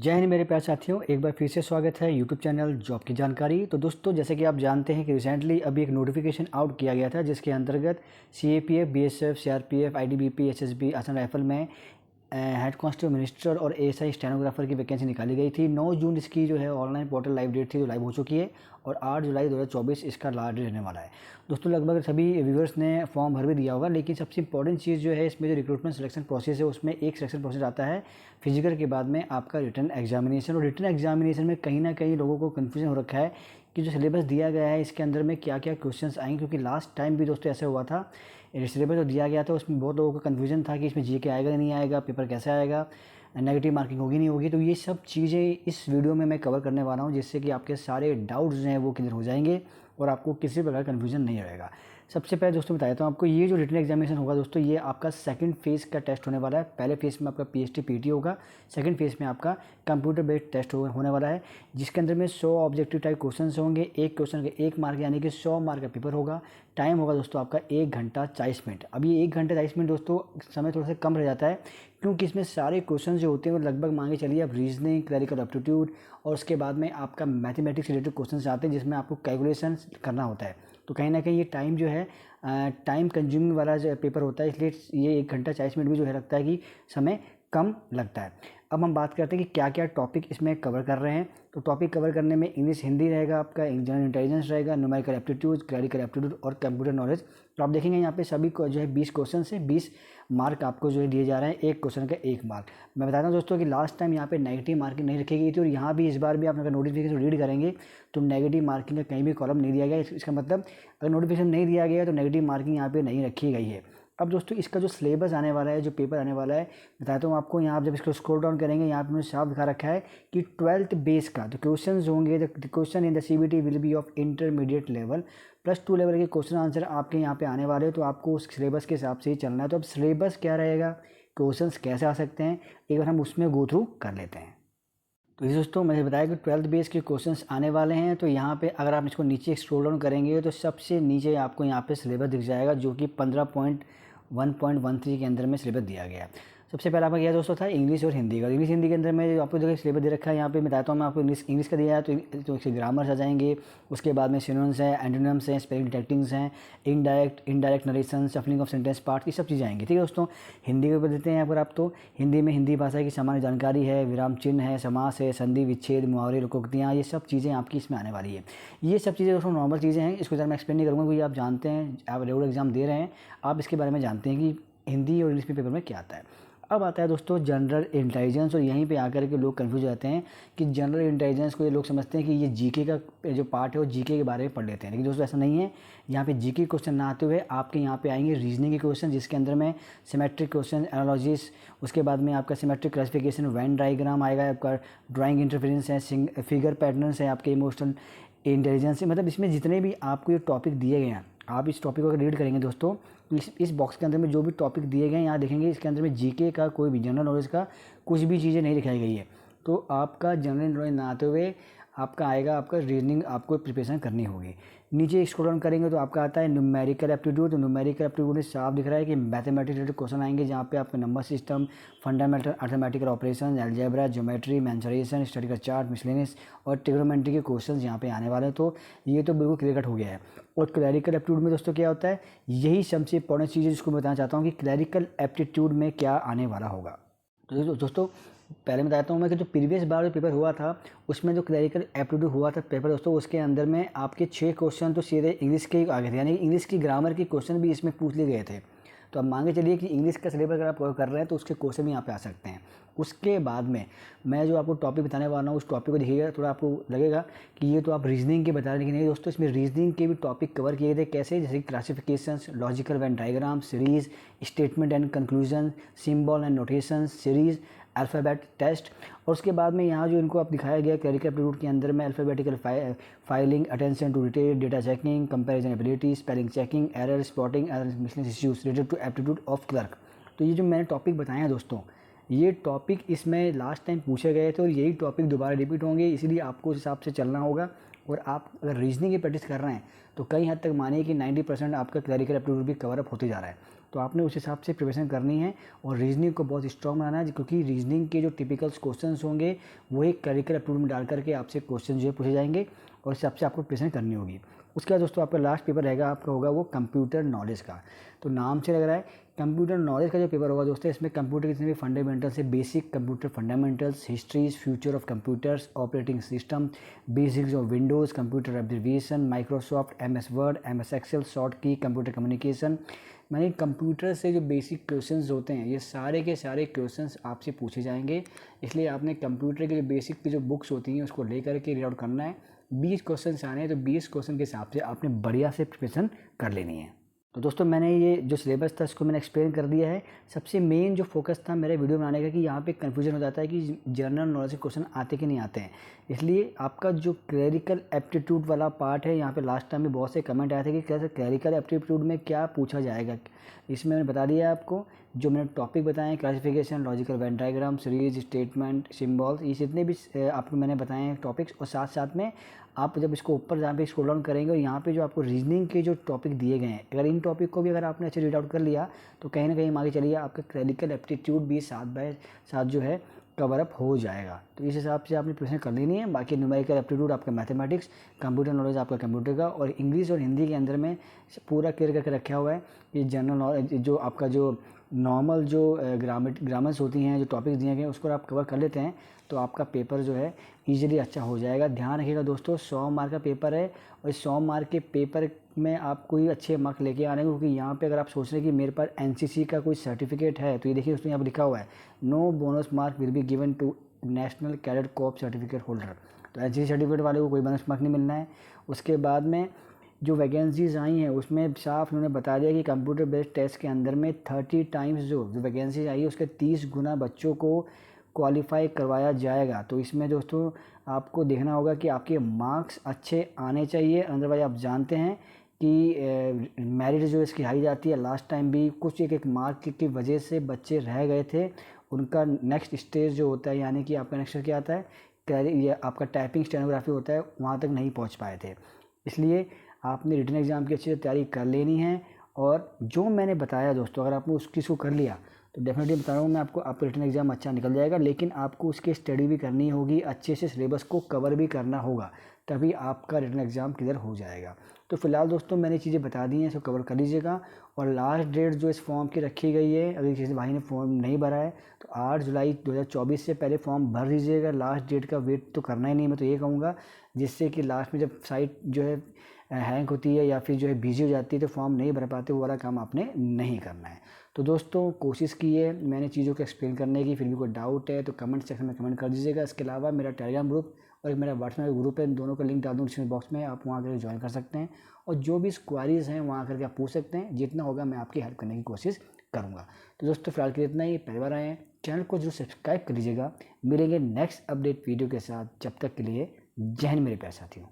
जय हिंद मेरे प्यारे साथियों, एक बार फिर से स्वागत है यूट्यूब चैनल जॉब की जानकारी। तो दोस्तों, जैसे कि आप जानते हैं कि रिसेंटली अभी एक नोटिफिकेशन आउट किया गया था जिसके अंतर्गत CAPF, BSF, CRPF, ITBP, SSB, Assam rifle में हेड कांस्टेबल मिनिस्टर और एएसआई स्टेनोग्राफर की वैकेंसी निकाली गई थी। 9 जून इसकी जो है ऑनलाइन पोर्टल लाइव डेट थी, जो लाइव हो चुकी है, और 8 जुलाई 2024 इसका लास्ट डेट रहने वाला है। दोस्तों, लगभग सभी व्यूवर्स ने फॉर्म भर भी दिया होगा, लेकिन सबसे इंपॉर्टेंट चीज़ जो है इसमें जो रिक्रूटमेंट सिलेक्शन प्रोसेस है उसमें एक सिलेक्शन प्रोसेस आता है फिजिकल के बाद में आपका रिटर्न एग्जामिनेशन। और रिटर्न एग्जामिनेशन में कहीं ना कहीं लोगों को कन्फ्यूजन हो रखा है कि जो सिलेबस दिया गया है इसके अंदर में क्या क्या क्वेश्चंस आएंगे, क्योंकि लास्ट टाइम भी दोस्तों ऐसा हुआ था। सिलेबस जो दिया गया था उसमें बहुत लोगों का कन्फ्यूजन था कि इसमें जीके आएगा नहीं आएगा, पेपर कैसे आएगा, नेगेटिव मार्किंग होगी नहीं होगी। तो ये सब चीज़ें इस वीडियो में मैं कवर करने वाला हूँ, जिससे कि आपके सारे डाउट्स जो हैं वो क्लियर हो जाएंगे और आपको किसी प्रकार कन्फ्यूजन नहीं रहेगा। सबसे पहले दोस्तों बता देता हूँ आपको, ये जो रिटन एग्जामिनेशन होगा दोस्तों, ये आपका सेकंड फेज़ का टेस्ट होने वाला है। पहले फेज़ में आपका पीएचटी पीटी होगा, सेकंड फेज़ में आपका कंप्यूटर बेस्ड टेस्ट होने वाला है, जिसके अंदर में 100 ऑब्जेक्टिव टाइप क्वेश्चन होंगे। एक क्वेश्चन के 1 मार्क यानी कि 100 मार्क का पेपर होगा। टाइम होगा दोस्तों आपका 1 घंटा 40 मिनट। अभी 1 घंटा 40 मिनट दोस्तों समय थोड़ा सा कम रह जाता है, क्योंकि इसमें सारे क्वेश्चन जो होते हैं वो लगभग मांगे चलिए आप रीजनिंग, क्लरिकल एप्टीट्यूड और उसके बाद में आपका मैथमेटिक्स से रिलेटेड क्वेश्चन आते हैं, जिसमें आपको कैलकुलेशन करना होता है। तो कहीं ना कहीं ये टाइम जो है टाइम कंज्यूमिंग वाला जो पेपर होता है, इसलिए ये 1 घंटा 40 मिनट भी जो है लगता है कि समय कम लगता है। अब हम बात करते हैं कि क्या क्या टॉपिक इसमें कवर कर रहे हैं। तो टॉपिक कवर करने में इंग्लिश हिंदी रहेगा, आपका जनरल इंटेलिजेंस रहेगा, न्यूमेरिकल एप्टीट्यूड, क्लरिकल एप्टीट्यूड और कंप्यूटर नॉलेज। तो आप देखेंगे यहाँ पे सभी को जो है 20 क्वेश्चन से 20 मार्क आपको जो है दिए जा रहे हैं, एक क्वेश्चन का 1 मार्क। मैं बताता हूँ दोस्तों कि लास्ट टाइम यहाँ पे नेगेटिव मार्किंग नहीं रखी गई थी, और यहाँ भी इस बार भी आप अगर नोटिफिकेशन रीड करेंगे तो नेगेटिव मार्किंग का कहीं भी कॉलम नहीं दिया गया। इसका मतलब अगर नोटिफिकेशन नहीं दिया गया तो नेगेटिव मार्किंग यहाँ पे नहीं रखी गई है। अब दोस्तों, इसका जो सिलेबस आने वाला है, जो पेपर आने वाला है, बताता हूँ आपको। यहाँ आप जब इसको स्क्रॉल डाउन करेंगे, यहाँ पे उन्होंने साफ दिखा रखा है कि 12th बेस का जो क्वेश्चन होंगे, the question in the CBT will be of intermediate level, +2 level के क्वेश्चन आंसर आपके यहाँ पे आने वाले हैं। तो आपको उस सिलेबस के हिसाब से ही चलना है। तो अब सिलेबस क्या रहेगा, क्वेश्चंस कैसे आ सकते हैं, एक बार हम उसमें गो थ्रू कर लेते हैं। तो ये दोस्तों, मैंने बताया कि 12th बेस के क्वेश्चंस आने वाले हैं। तो यहाँ पे अगर आप इसको नीचे स्क्रॉल डाउन करेंगे तो सबसे नीचे आपको यहाँ पे सिलेबस दिख जाएगा, जो कि 15.1.13 के अंदर में सिलेबस दिया गया है। सबसे पहले आपका क्या दोस्तों था, इंग्लिश और हिंदी का। इंग्लिश हिंदी के अंदर में आपको देखिए सिलेबस दे रखा है। यहाँ पे बताता हूँ मैं आपको, इंग्लिश का दिया है तो इसके ग्रामर्स आ जाएंगे, उसके बाद में सिनोनिम्स हैं, एंटोनिम्स हैं, स्पेलिंग डिटेक्टिंग्स हैं, indirect narration, shuffling of sentence part, ये सब चीज़ें आएंगी। ठीक है दोस्तों, हिंदी के ऊपर देते हैं अगर आप, तो हिंदी में हिंदी भाषा की सामान्य जानकारी है, विराम चिन्ह है, समास है, संधि विच्छेद, मुहावरे, लोकोक्तियाँ, ये सब चीज़ें आपकी इसमें आने वाली है। ये सब चीज़ें दोस्तों नॉर्मल चीज़ें हैं, इसको ज़रा मैं एक्सप्लेन नहीं करूँगा, क्योंकि आप जानते हैं, आप रेगुलर एग्जाम दे रहे हैं, आप इसके बारे में जानते हैं कि हिंदी और इंग्लिश में पेपर में क्या आता है। अब आता है दोस्तों जनरल इंटेलिजेंस, और यहीं पे आकर के लोग कंफ्यूज हो जाते हैं कि जनरल इंटेलिजेंस को ये लोग समझते हैं कि ये जीके का जो पार्ट है वो जीके के बारे में पढ़ लेते हैं, लेकिन दोस्तों ऐसा नहीं है। यहाँ पे जीके क्वेश्चन ना आते हुए आपके यहाँ पे आएंगे रीजनिंग के क्वेश्चन, जिसके अंदर में सिमेट्रिक क्वेश्चन, एनालॉजिस, उसके बाद में आपका सिमेट्रिक क्लासिफिकेशन, वेन डायग्राम आएगा, आपका ड्राइंग इंटरफेरेंस है, फिगर पैटर्न्स है, आपके इमोशनल इंटेलिजेंस है। मतलब इसमें जितने भी आपको ये टॉपिक दिए गए हैं, आप इस टॉपिक को अगर रीड करेंगे दोस्तों, तो इस बॉक्स के अंदर में जो भी टॉपिक दिए गए हैं, यहाँ देखेंगे इसके अंदर में जीके का कोई भी जनरल नॉलेज का कुछ भी चीज़ें नहीं दिखाई गई है। तो आपका जनरल नॉलेज ना आते हुए आपका आएगा, आपका रीजनिंग आपको प्रिपरेशन करनी होगी। नीचे स्क्रॉल डाउन करेंगे तो आपका आता है न्यूमेरिकल एप्टीट्यूड। तो न्यूमेरिकल एप्टीट्यूड में साफ दिख रहा है कि मैथमेटिक्स रिलेटेड क्वेश्चन आएंगे, जहाँ पे आपका number system, fundamental arithmetical operation, algebra, geometry, mensuration, statistical chart, miscellaneous और ट्रिग्नोमेट्री के क्वेश्चन यहाँ पे आने वाले हैं। तो ये तो बिल्कुल क्लियर कट हो गया है। और क्लरिकल एप्टीट्यूड में दोस्तों क्या होता है, यही सबसे इंपॉर्टेंट चीज़ है जिसको मैं बताना चाहता हूँ कि क्लरिकल एप्टीट्यूड में क्या आने वाला होगा। तो दोस्तों पहले बताता हूँ मैं कि जो प्रीवियस बार जो पेपर हुआ था उसमें जो क्लरिकल एप्टीट्यूड हुआ था पेपर दोस्तों, उसके अंदर में आपके 6 क्वेश्चन तो सीधे इंग्लिश के आ गए थे, यानी इंग्लिश की ग्रामर के क्वेश्चन भी इसमें पूछ लिए गए थे। तो अब मांगे चलिए कि इंग्लिश का सिलेबस अगर आप कवर कर रहे हैं तो उसके क्वेश्चन भी यहाँ पे आ सकते हैं। उसके बाद में मैं जो आपको टॉपिक बताने वाला हूँ उस टॉपिक को देखिएगा, थोड़ा आपको लगेगा कि ये तो आप रीजनिंग के बता रहे हैं, लेकिन नहीं दोस्तों, इसमें रीजनिंग के भी टॉपिक कवर किए थे। कैसे, जैसे classifications, logical Venn diagram series, statement and conclusion, symbol and notation series, alphabet test. और उसके बाद में यहाँ जो इनको आप दिखाया गया क्लरिकल एप्टीट्यूड के अंदर में alphabetical filing, attention to detail, data checking, comparison ability, spelling checking, error spotting, miscellaneous issues related to aptitude of clerk. तो ये जो मैंने टॉपिक बताए हैं दोस्तों, ये टॉपिक इसमें लास्ट टाइम पूछे गए थे और यही टॉपिक दोबारा रिपीट होंगे, इसीलिए आपको उस हिसाब से चलना होगा। और आप अगर रीजनिंग की प्रैक्टिस कर रहे हैं तो कई हद तक मानिए कि 90% आपका क्लरिकल एप्टीट्यूड भी कवर अप होते जा रहा है। तो आपने उस हिसाब से प्रिपरेशन करनी है और रीजनिंग को बहुत स्ट्रॉन्ग बनाना है, क्योंकि रीजनिंग के जो टिपिकल क्वेश्चन होंगे वही करिकुलर एप्टीट्यूड में डाल करके आपसे क्वेश्चन जो है पूछे जाएंगे और इस हिसाब से आपको प्रिपरेशन करनी होगी। उसके बाद दोस्तों आपका लास्ट पेपर रहेगा, आपका होगा वो कंप्यूटर नॉलेज का। तो नाम से लग रहा है कंप्यूटर नॉलेज का जो पेपर होगा दोस्तों, इसमें कंप्यूटर के जितने भी फंडामेंटल्स है, basic computer fundamentals, histories, future of computers, operating system, basics of Windows, computer abbreviation, Microsoft, MS Word, MS Excel, short key, computer communication, यानी कंप्यूटर से जो बेसिक क्वेश्चंस होते हैं ये सारे के सारे क्वेश्चंस आपसे पूछे जाएंगे। इसलिए आपने कंप्यूटर के जो बेसिक की जो बुक्स होती हैं उसको लेकर के रीड आउट करना है। 20 क्वेश्चन आने हैं, तो 20 क्वेश्चन के हिसाब से आपने बढ़िया से प्रिपरेशन कर लेनी है। तो दोस्तों मैंने ये जो सिलेबस था इसको मैंने एक्सप्लेन कर दिया है। सबसे मेन जो फोकस था मेरे वीडियो बनाने का कि यहाँ पे कन्फ्यूजन हो जाता है कि जनरल नॉलेज के क्वेश्चन आते कि नहीं आते हैं, इसलिए आपका जो क्लरिकल एप्टीट्यूड वाला पार्ट है यहाँ पे लास्ट टाइम में बहुत से कमेंट आए थे कि कैसे क्लरिकल एप्टीट्यूड में क्या पूछा जाएगा। इसमें मैंने बता दिया है आपको, जो मैंने टॉपिक बताए, classification, logical Venn diagram, series, statement, symbols, ये जितने भी आपको मैंने बताए हैं टॉपिक्स, और साथ साथ में आप जब इसको ऊपर जहाँ पे स्क्रॉल डाउन करेंगे और यहाँ पे जो आपको रीजनिंग के जो टॉपिक दिए गए हैं, अगर इन टॉपिक को भी अगर आपने अच्छे रीड आउट कर लिया तो कहीं ना कहीं आगे चलिए आपका क्लरिकल एप्टीट्यूड भी 7/7 जो है कवर अप हो जाएगा। तो इस हिसाब से आपने प्रिपरेशन कर लेनी है। बाकी न्यूमेरिकल एप्टीट्यूड आपका मैथमेटिक्स, कंप्यूटर नॉलेज आपका कंप्यूटर का, और इंग्लिश और हिंदी के अंदर में पूरा क्लियर करके रखा हुआ है। ये जनरल नॉलेज जो आपका जो नॉर्मल जो ग्रामर्स होती हैं, जो टॉपिक्स दिए गए हैं उसको आप कवर कर लेते हैं तो आपका पेपर जो है ईजिली अच्छा हो जाएगा। ध्यान रखिएगा दोस्तों, 100 मार्क का पेपर है और 100 मार्क के पेपर में आपको ही अच्छे मार्क लेके आने, क्योंकि यहाँ पे अगर आप सोच रहे हैं कि मेरे पास NCC का कोई सर्टिफिकेट है तो ये देखिए उसमें यहाँ पर लिखा हुआ है no bonus mark will be given to National Cadet Corps certificate holder. तो NCC सर्टिफिकेट वाले को कोई बोनस मार्क नहीं मिलना है। उसके बाद में जो वैकेंसीज आई हैं उसमें साफ उन्होंने बता दिया कि कंप्यूटर बेस्ड टेस्ट के अंदर में 30 टाइम्स जो वैकेंसीज आई है उसके 30 गुना बच्चों को क्वालिफाई करवाया जाएगा। तो इसमें दोस्तों आपको देखना होगा कि आपके मार्क्स अच्छे आने चाहिए, अदरवाइज आप जानते हैं कि मेरिट जो इसकी हाई जाती है। लास्ट टाइम भी कुछ एक मार्क की वजह से बच्चे रह गए थे, उनका नेक्स्ट स्टेज जो होता है, यानी कि आपका नेक्स्ट क्या आता है, ये आपका टाइपिंग स्टेनोग्राफी होता है, वहाँ तक नहीं पहुँच पाए थे। इसलिए आपने रिटन एग्ज़ाम की अच्छी तैयारी कर लेनी है। और जो मैंने बताया दोस्तों, अगर आपने उस चीज़ को कर लिया तो डेफिनेटली बता रहा हूँ मैं आपको, आपका रिटन एग्ज़ाम अच्छा निकल जाएगा। लेकिन आपको उसकी स्टडी भी करनी होगी, अच्छे से सिलेबस को कवर भी करना होगा, तभी आपका रिटन एग्ज़ाम क्लियर हो जाएगा। तो फिलहाल दोस्तों मैंने चीज़ें बता दी हैं, इसको कवर कर लीजिएगा। और लास्ट डेट जो इस फॉर्म की रखी गई है, अगर किसी भाई ने फॉर्म नहीं भरा है तो 8 जुलाई 2024 से पहले फॉर्म भर लीजिएगा। लास्ट डेट का वेट तो करना ही नहीं, मैं तो ये कहूँगा, जिससे कि लास्ट में जब साइट जो है हैंग होती है या फिर जो है बिजी हो जाती है तो फॉर्म नहीं भर पाते, वो वाला काम आपने नहीं करना है। तो दोस्तों कोशिश की है मैंने चीज़ों को एक्सप्लेन करने की, फिर भी कोई डाउट है तो कमेंट सेक्शन में कमेंट कर दीजिएगा। इसके अलावा मेरा टेलीग्राम ग्रुप और एक मेरा व्हाट्सएप ग्रुप है, दोनों का लिंक डाल दूँ डिस्क्रिप्शन बॉक्स में, आप वहाँ आकर ज्वाइन कर सकते हैं और जो भी क्वारीज़ हैं वहाँ करके आप पूछ सकते हैं। जितना होगा मैं आपकी हेल्प करने की कोशिश करूँगा। तो दोस्तों फिलहाल के लिए इतना ही। पहली बार आए हैं चैनल को जरूर सब्सक्राइब कर लीजिएगा। मिलेंगे नेक्स्ट अपडेट वीडियो के साथ, जब तक के लिए जय हिंद मेरे प्यारे साथियों।